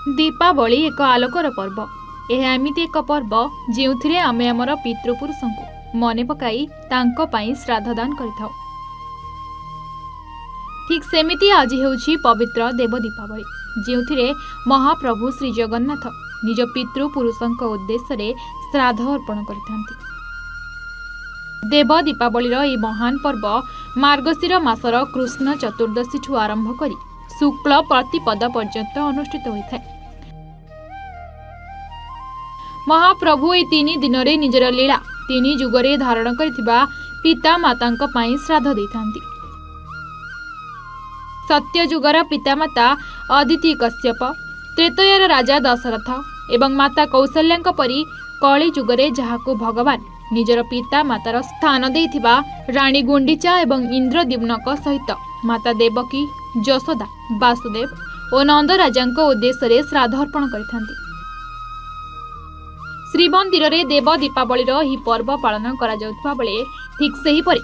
दीपावली एक आलोकर पर्व। यह एमिति एक पर्व जो आमे आमर पितृपुरुष को मने पकाई तांको पाई श्राद्धदान करिथाउ। ठीक सेमिति आज हेउछि पवित्र देव दीपावली, जो महाप्रभु श्री जगन्नाथ निज पितृपुरुषों उद्देश्य श्राद्ध अर्पण करिथांती। देव दीपावलीर यह महान पर्व मार्गशीर मासर कृष्ण चतुर्दशी ठू आरंभ करी शुक्ल प्रतिपद पर्यंत अनुष्ठित होता है। महाप्रभु ए 3 दिन रे निजर लीला 3 जुगरे धारण करिथिबा पिता मातांक पाई श्राद्ध देथांती। सत्य जुगर पितामाता अदिति कश्यप, त्रेतयर राजा दशरथ एवं माता कौशल्या परी कली जुगरे जहाको भगवान निजर पिता मातार स्थान देथिबा रानी गुंडीचा एवं इंद्रद्युम्नक सहित माता देवकी, यशोदा, वासुदेव और नंद राजांक उद्देश्य श्राद्ध अर्पण करिथांती। श्रीमंदिर रे देव दीपावलीर ही पर्व पालन करा जाउथबा बेले ठीक सही परे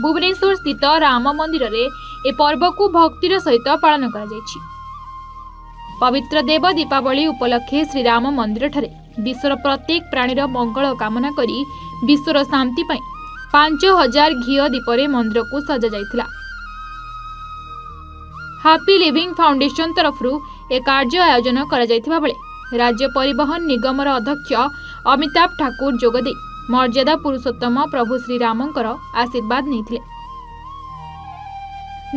भुवनेश्वर स्थित राम मंदिर रे ए पर्व को भक्तिर सहित पालन करा जायछि। पवित्र देव दीपावली उपलक्षे श्री राम मंदिर ठारे विश्वर प्रत्येक प्राणीर मंगल कामना करी विश्वर शांति पाई 5000 घिओ दीपरे मंदिर को सजा जाइथिला। हैप्पी लिविंग फाउंडेशन तरफरु ए कार्य आयोजन करा जाइथिबा बेले राज्य परिवहन निगमर अध्यक्ष अमिताभ ठाकुर जोगदे मर्यादा पुरुषोत्तम प्रभु श्री रामंकर आशीर्वाद नहीं।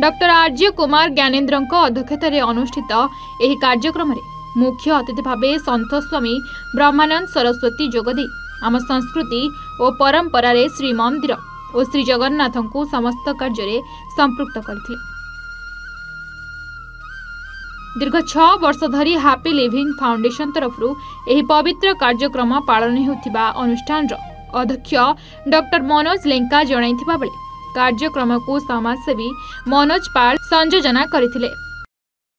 डॉक्टर आर्य कुमार ज्ञानेन्द्रଙ୍କ अध्यक्षतार अनुष्ठित यह कार्यक्रम मुख्य अतिथि भावे संत स्वामी ब्रह्मानंद सरस्वती जोगदे आम संस्कृति और परंपरा श्री मंदिर और श्री जगन्नाथ को समस्त कार्य संपृक्त करथिले। दीर्घ 6 वर्ष धरी हैप्पी लिविंग फाउंडेशन तरफरु यह पवित्र कार्यक्रम पालन होथिबा अनुष्ठान अध्यक्ष डॉक्टर मनोज लेंका जणाइथिबा बेले कार्यक्रम को समाजसेवी मनोज पाल संयोजना करथिले।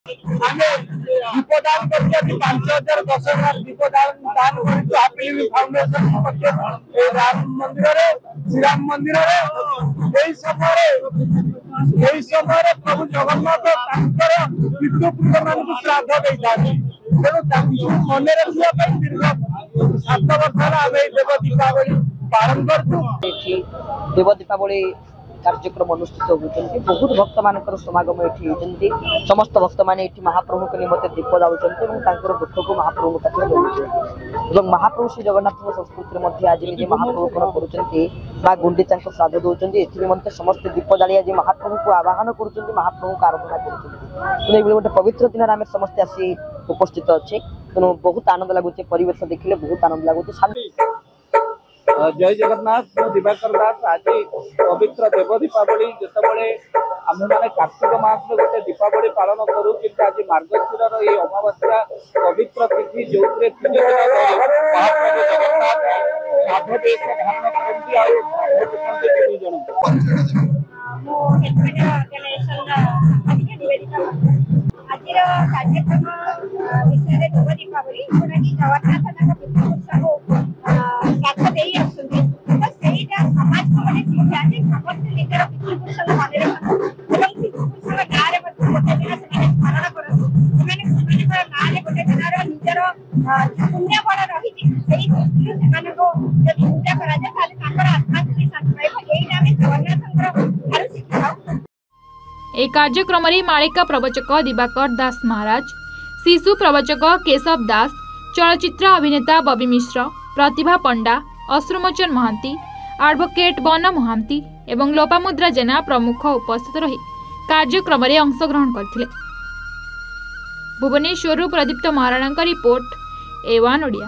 दीपदान करके 5000 10,000 दीपदान दान करितो हैप्पी लिविंग फाउंडेशन पक्ष राम मंदिर रे श्री राम मंदिर रे एई समय प्रभु जगन्नाथ तांकर पितृपुरुष मान श्राद्ध देइतानी। तेणु तांकु मन रखिया पई दीर्घ 7 वर्ष आमे देव दीपावली पालन करतु। देव दीपावली कार्यक्रम अनुष्ठित होती बहुत भक्त मान समागम ये समस्त भक्त मैंने महाप्रभु के निमंत्रण दीप दाऊँच दुख को महाप्रभु पाखे महाप्रभु श्री जगन्नाथ संस्कृति आज निजे महाप्रभु कर गुंडीचा श्राद्ध दौरान एमंत समस्त दीप जाली आज महाप्रभु को आवाहन कर महाप्रभु को आराधना कर गोटे पवित्र दिन आम समस्ते आसी उपस्थित अच्छे। तेणु बहुत आनंद लगुच परिवेश देखिले बहुत आनंद लगुच। जय जगन्नाथ। दिवाकर दास। आज पवित्र देव दीपावली जितेबाला आम मैंने कार्तिक मास गोटे दीपावली पालन करूँ कि आज मार्गशीर ये अमावास्या पवित्र तिथि जो महाप्रभु जगन्नाथ श्राद्ध देश धारण ए कार्यक्रम रे मालिका प्रवचक दिवाकर दास महाराज, शिशु प्रवचक केशव दास, चलचित्र अभिनेता बबी मिश्र, प्रतिभा पंडा, अश्रुमोचन महांती, एडवोकेट बन महांती एवं लोपामुद्रा जेना प्रमुख उपस्थित रही कार्यक्रम रे अंशग्रहण करथिले। भुवनेश्वर प्रदीप्त महाराणा रिपोर्ट A1 ओडिया।